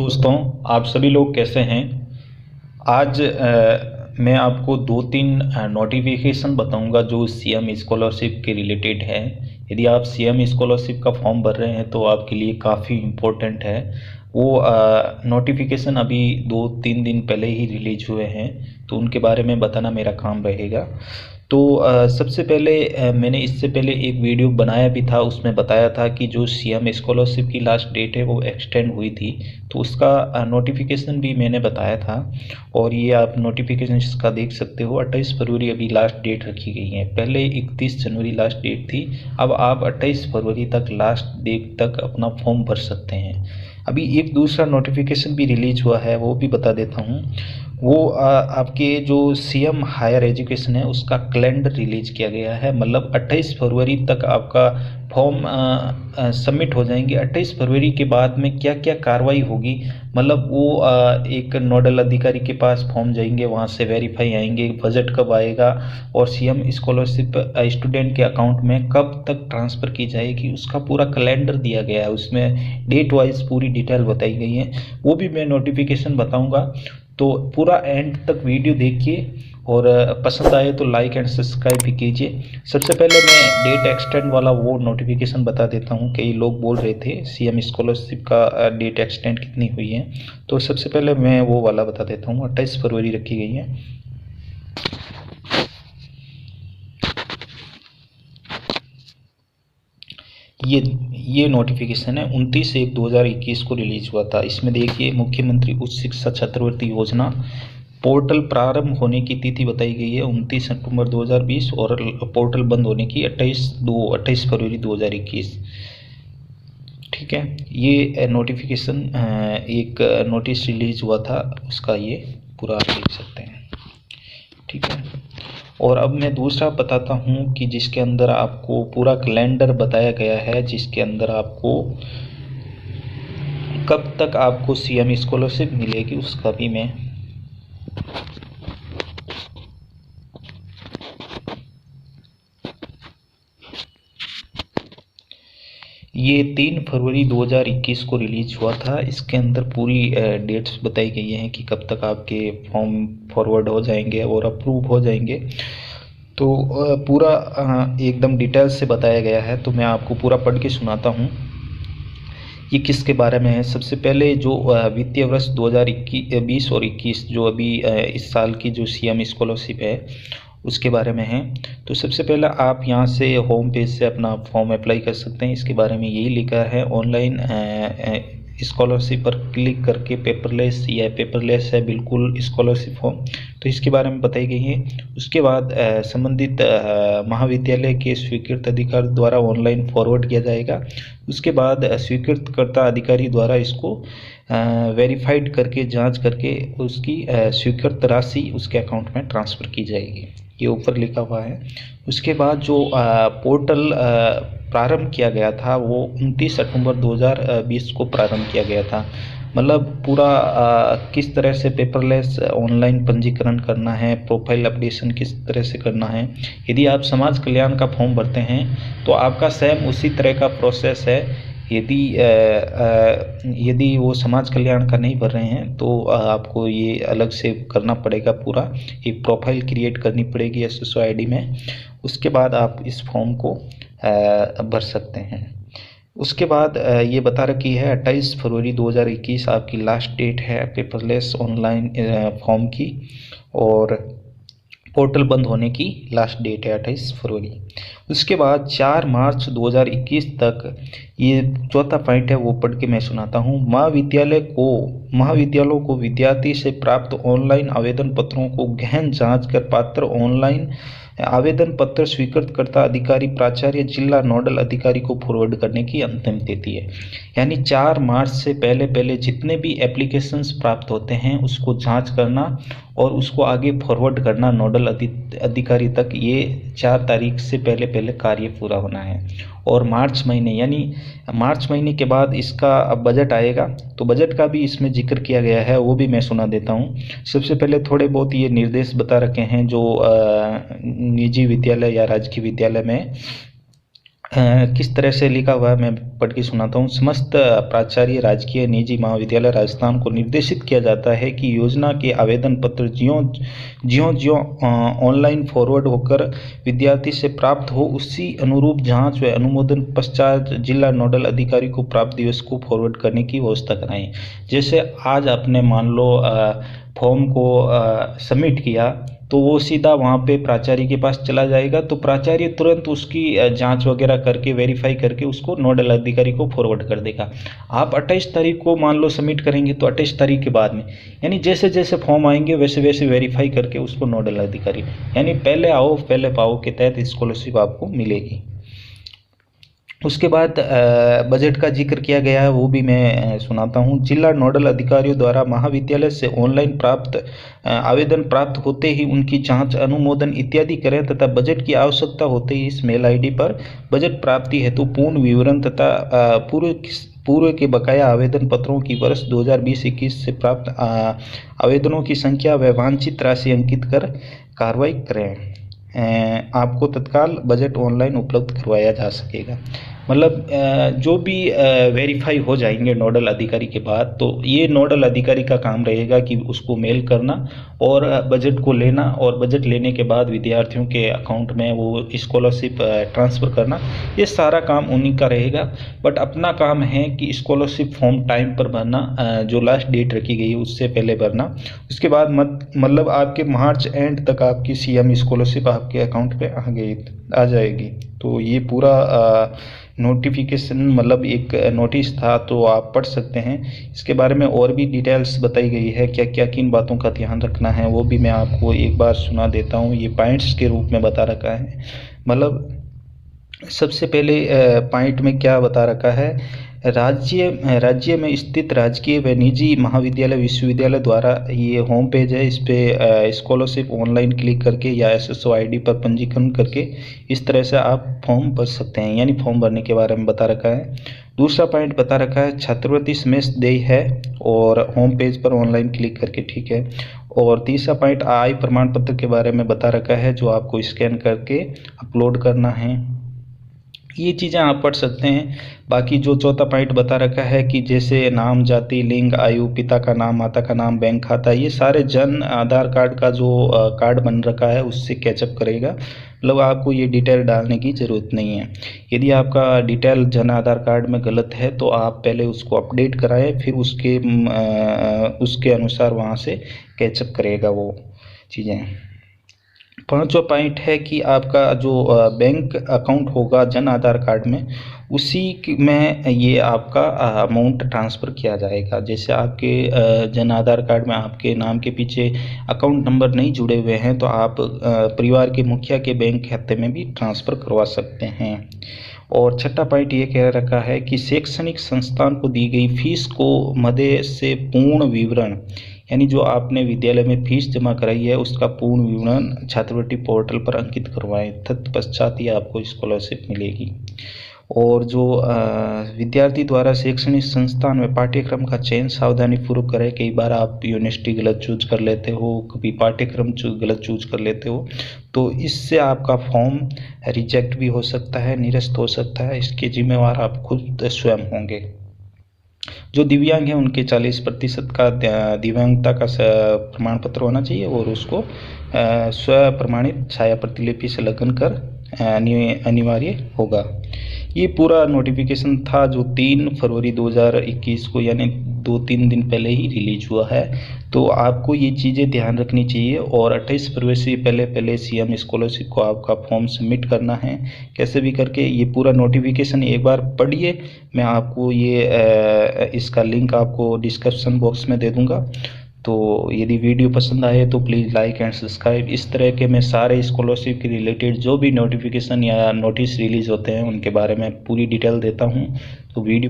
दोस्तों, आप सभी लोग कैसे हैं। आज मैं आपको दो तीन नोटिफिकेशन बताऊंगा जो सीएम स्कॉलरशिप के रिलेटेड है। यदि आप सीएम स्कॉलरशिप का फॉर्म भर रहे हैं तो आपके लिए काफ़ी इम्पोर्टेंट है। वो नोटिफिकेशन अभी 2-3 दिन पहले ही रिलीज हुए हैं, तो उनके बारे में बताना मेरा काम रहेगा। तो सबसे पहले मैंने इससे पहले एक वीडियो बनाया भी था, उसमें बताया था कि जो सीएम स्कॉलरशिप की लास्ट डेट है वो एक्सटेंड हुई थी, तो उसका नोटिफिकेशन भी मैंने बताया था। और ये आप नोटिफिकेशन इसका देख सकते हो। 28 फरवरी अभी लास्ट डेट रखी गई है। पहले 31 जनवरी लास्ट डेट थी, अब आप 28 फरवरी तक लास्ट डेट तक अपना फॉर्म भर सकते हैं। अभी एक दूसरा नोटिफिकेशन भी रिलीज हुआ है, वो भी बता देता हूँ। वो आपके जो सीएम हायर एजुकेशन है उसका कैलेंडर रिलीज किया गया है। मतलब 28 फरवरी तक आपका फॉर्म सबमिट हो जाएंगे। 28 फरवरी के बाद में क्या क्या कार्रवाई होगी, मतलब वो एक नोडल अधिकारी के पास फॉर्म जाएंगे, वहाँ से वेरीफाई आएंगे, बजट कब आएगा और सीएम स्कॉलरशिप स्टूडेंट के अकाउंट में कब तक ट्रांसफ़र की जाएगी, उसका पूरा कैलेंडर दिया गया है। उसमें डेट वाइज पूरी डिटेल बताई गई है, वो भी मैं नोटिफिकेशन बताऊँगा। तो पूरा एंड तक वीडियो देखिए और पसंद आए तो लाइक एंड सब्सक्राइब भी कीजिए। सबसे पहले मैं डेट एक्सटेंड वाला वो नोटिफिकेशन बता देता हूँ। कई लोग बोल रहे थे सीएम स्कॉलरशिप का डेट एक्सटेंड कितनी हुई है, तो सबसे पहले मैं वो वाला बता देता हूँ। 28 फरवरी रखी गई है। ये नोटिफिकेशन है 29/1/2021 को रिलीज हुआ था। इसमें देखिए, मुख्यमंत्री उच्च शिक्षा छात्रवृत्ति योजना पोर्टल प्रारंभ होने की तिथि बताई गई है 29 सितंबर 2020 और पोर्टल बंद होने की 28 फरवरी 2021। ठीक है, ये नोटिफिकेशन एक नोटिस रिलीज हुआ था, उसका ये पूरा आप देख सकते हैं। ठीक है, और अब मैं दूसरा बताता हूँ कि जिसके अंदर आपको पूरा कैलेंडर बताया गया है, जिसके अंदर आपको कब तक आपको सीएम स्कॉलरशिप मिलेगी उसका भी मैं ये 3 फरवरी 2021 को रिलीज हुआ था। इसके अंदर पूरी डेट्स बताई गई हैं कि कब तक आपके फॉर्म फॉरवर्ड हो जाएंगे और अप्रूव हो जाएंगे। तो पूरा एकदम डिटेल से बताया गया है, तो मैं आपको पूरा पढ़ के सुनाता हूँ। ये किसके बारे में है। सबसे पहले जो वित्तीय वर्ष 2020 और 21 जो अभी इस साल की जो सीएम स्कॉलरशिप है उसके बारे में है। तो सबसे पहले आप यहाँ से होम पेज से अपना फॉर्म अप्लाई कर सकते हैं। इसके बारे में यही लिखा है, ऑनलाइन स्कॉलरशिप पर क्लिक करके पेपरलेस या पेपरलेस है बिल्कुल स्कॉलरशिप फॉर्म, तो इसके बारे में बताई गई है। उसके बाद संबंधित महाविद्यालय के स्वीकृत अधिकारी द्वारा ऑनलाइन फॉरवर्ड किया जाएगा। उसके बाद स्वीकृतकर्ता अधिकारी द्वारा इसको वेरीफाइड करके जांच करके उसकी स्वीकृत राशि उसके अकाउंट में ट्रांसफ़र की जाएगी, ये ऊपर लिखा हुआ है। उसके बाद जो पोर्टल प्रारंभ किया गया था वो 29 सितंबर 2020 को प्रारंभ किया गया था। मतलब पूरा किस तरह से पेपरलेस ऑनलाइन पंजीकरण करना है, प्रोफाइल अपडेशन किस तरह से करना है। यदि आप समाज कल्याण का फॉर्म भरते हैं तो आपका सेम उसी तरह का प्रोसेस है। यदि वो समाज कल्याण का नहीं भर रहे हैं तो आपको ये अलग से करना पड़ेगा। पूरा एक प्रोफाइल क्रिएट करनी पड़ेगी SSO ID में। उसके बाद आप इस फॉर्म को भर सकते हैं। उसके बाद ये बता रखी है 28 फरवरी 2021 आपकी लास्ट डेट है पेपरलेस ऑनलाइन फॉर्म की, और पोर्टल बंद होने की लास्ट डेट है 28 फरवरी। उसके बाद 4 मार्च 2021 तक, ये चौथा पॉइंट है वो पढ़ के मैं सुनाता हूँ। महाविद्यालयों को विद्यार्थी से प्राप्त ऑनलाइन आवेदन पत्रों को गहन जांच कर पात्र ऑनलाइन आवेदन पत्र स्वीकृतकर्ता अधिकारी प्राचार्य जिला नोडल अधिकारी को फॉरवर्ड करने की अंतिम तिथि है। यानी 4 मार्च से पहले जितने भी एप्लीकेशंस प्राप्त होते हैं उसको जांच करना और उसको आगे फॉरवर्ड करना नोडल अधिकारी तक। ये 4 तारीख से पहले कार्य पूरा होना है। और मार्च महीने यानी मार्च महीने के बाद इसका अब बजट आएगा, तो बजट का भी इसमें जिक्र किया गया है, वो भी मैं सुना देता हूँ। सबसे पहले थोड़े बहुत ये निर्देश बता रखे हैं जो निजी विद्यालय या राजकीय विद्यालय में किस तरह से लिखा हुआ है मैं पढ़ के सुनाता हूँ। समस्त प्राचार्य राजकीय निजी महाविद्यालय राजस्थान को निर्देशित किया जाता है कि योजना के आवेदन पत्र ज्यों ऑनलाइन फॉरवर्ड होकर विद्यार्थी से प्राप्त हो, उसी अनुरूप जांच व अनुमोदन पश्चात जिला नोडल अधिकारी को प्राप्त दिवस को फॉरवर्ड करने की व्यवस्था कराएं। जैसे आज आपने मान लो फॉर्म को सबमिट किया तो वो सीधा वहाँ पे प्राचार्य के पास चला जाएगा, तो प्राचार्य तुरंत उसकी जांच वगैरह करके वेरीफाई करके उसको नोडल अधिकारी को फॉरवर्ड कर देगा। आप 28 तारीख को मान लो सबमिट करेंगे तो 28 तारीख के बाद में, यानी जैसे जैसे फॉर्म आएंगे वैसे वैसे वेरीफाई करके उसको नोडल अधिकारी, यानी पहले आओ पहले पाओ के तहत स्कॉलरशिप आपको मिलेगी। उसके बाद बजट का जिक्र किया गया है, वो भी मैं सुनाता हूँ। जिला नोडल अधिकारियों द्वारा महाविद्यालय से ऑनलाइन प्राप्त आवेदन प्राप्त होते ही उनकी जांच अनुमोदन इत्यादि करें तथा बजट की आवश्यकता होते ही इस मेल आईडी पर बजट प्राप्ति हेतु पूर्ण विवरण तथा पूर्व के बकाया आवेदन पत्रों की वर्ष 2020-21 से प्राप्त आवेदनों की संख्या व वांछित राशि अंकित कर कार्रवाई करें। आपको तत्काल बजट ऑनलाइन उपलब्ध करवाया जा सकेगा। मतलब जो भी वेरीफाई हो जाएंगे नोडल अधिकारी के बाद, तो ये नोडल अधिकारी का काम रहेगा कि उसको मेल करना और बजट को लेना, और बजट लेने के बाद विद्यार्थियों के अकाउंट में वो स्कॉलरशिप ट्रांसफ़र करना, ये सारा काम उन्हीं का रहेगा। बट अपना काम है कि स्कॉलरशिप फॉर्म टाइम पर भरना, जो लास्ट डेट रखी गई है उससे पहले भरना। उसके बाद मतलब आपके मार्च एंड तक आपकी सीएम स्कॉलरशिप आपके अकाउंट पे आ जाएगी। तो ये पूरा नोटिफिकेशन मतलब एक नोटिस था, तो आप पढ़ सकते हैं। इसके बारे में और भी डिटेल्स बताई गई है, क्या क्या किन बातों का ध्यान रखना है वो भी मैं आपको एक बार सुना देता हूँ। ये पॉइंट्स के रूप में बता रखा है। मतलब सबसे पहले पॉइंट में क्या बता रखा है, राज्य में स्थित राजकीय व निजी महाविद्यालय विश्वविद्यालय द्वारा, ये होम पेज है, इस पे स्कॉलरशिप ऑनलाइन क्लिक करके या SSO ID पर पंजीकरण करके इस तरह से आप फॉर्म भर सकते हैं, यानी फॉर्म भरने के बारे में बता रखा है। दूसरा पॉइंट बता रखा है छात्रवृत्ति समय देय है, और होम पेज पर ऑनलाइन क्लिक करके, ठीक है। और तीसरा पॉइंट आय प्रमाण पत्र के बारे में बता रखा है, जो आपको स्कैन करके अपलोड करना है। ये चीज़ें आप पढ़ सकते हैं। बाकी जो चौथा पॉइंट बता रखा है कि जैसे नाम, जाति, लिंग, आयु, पिता का नाम, माता का नाम, बैंक खाता, ये सारे जन आधार कार्ड का जो कार्ड बन रखा है उससे कैचअप करेगा। मतलब आपको ये डिटेल डालने की ज़रूरत नहीं है। यदि आपका डिटेल जन आधार कार्ड में गलत है तो आप पहले उसको अपडेट कराएं, फिर उसके अनुसार वहाँ से कैचअप करेगा वो चीज़ें। पांचवा पॉइंट है कि आपका जो बैंक अकाउंट होगा जन आधार कार्ड में, उसी में ये आपका अमाउंट ट्रांसफ़र किया जाएगा। जैसे आपके जन आधार कार्ड में आपके नाम के पीछे अकाउंट नंबर नहीं जुड़े हुए हैं, तो आप परिवार के मुखिया के बैंक खाते में भी ट्रांसफ़र करवा सकते हैं। और छठा पॉइंट ये कह रखा है कि शैक्षणिक संस्थान को दी गई फीस को मदे से पूर्ण विवरण, यानी जो आपने विद्यालय में फीस जमा कराई है उसका पूर्ण विवरण छात्रवृत्ति पोर्टल पर अंकित करवाएं, तत्पश्चात ही आपको स्कॉलरशिप मिलेगी। और जो विद्यार्थी द्वारा शैक्षणिक संस्थान में पाठ्यक्रम का चयन सावधानी पूर्वक करें। कई बार आप यूनिवर्सिटी गलत चूज कर लेते हो, कभी पाठ्यक्रम गलत चूज कर लेते हो, तो इससे आपका फॉर्म रिजेक्ट भी हो सकता है, निरस्त हो सकता है। इसके जिम्मेवार आप खुद स्वयं होंगे। जो दिव्यांग हैं उनके 40% का दिव्यांगता का प्रमाण पत्र होना चाहिए, और उसको स्व प्रमाणित छाया प्रतिलिपि से लगन कर अनिवार्य होगा। ये पूरा नोटिफिकेशन था जो 3 फरवरी 2021 को, यानी 2-3 दिन पहले ही रिलीज हुआ है। तो आपको ये चीज़ें ध्यान रखनी चाहिए, और 28 फरवरी से पहले सीएम स्कॉलरशिप को आपका फॉर्म सबमिट करना है। कैसे भी करके ये पूरा नोटिफिकेशन एक बार पढ़िए। मैं आपको ये इसका लिंक आपको डिस्क्रिप्शन बॉक्स में दे दूँगा। तो यदि वीडियो पसंद आए तो प्लीज़ लाइक एंड सब्सक्राइब। इस तरह के मैं सारे स्कॉलरशिप के रिलेटेड जो भी नोटिफिकेशन या नोटिस रिलीज़ होते हैं उनके बारे में पूरी डिटेल देता हूँ। तो वीडियो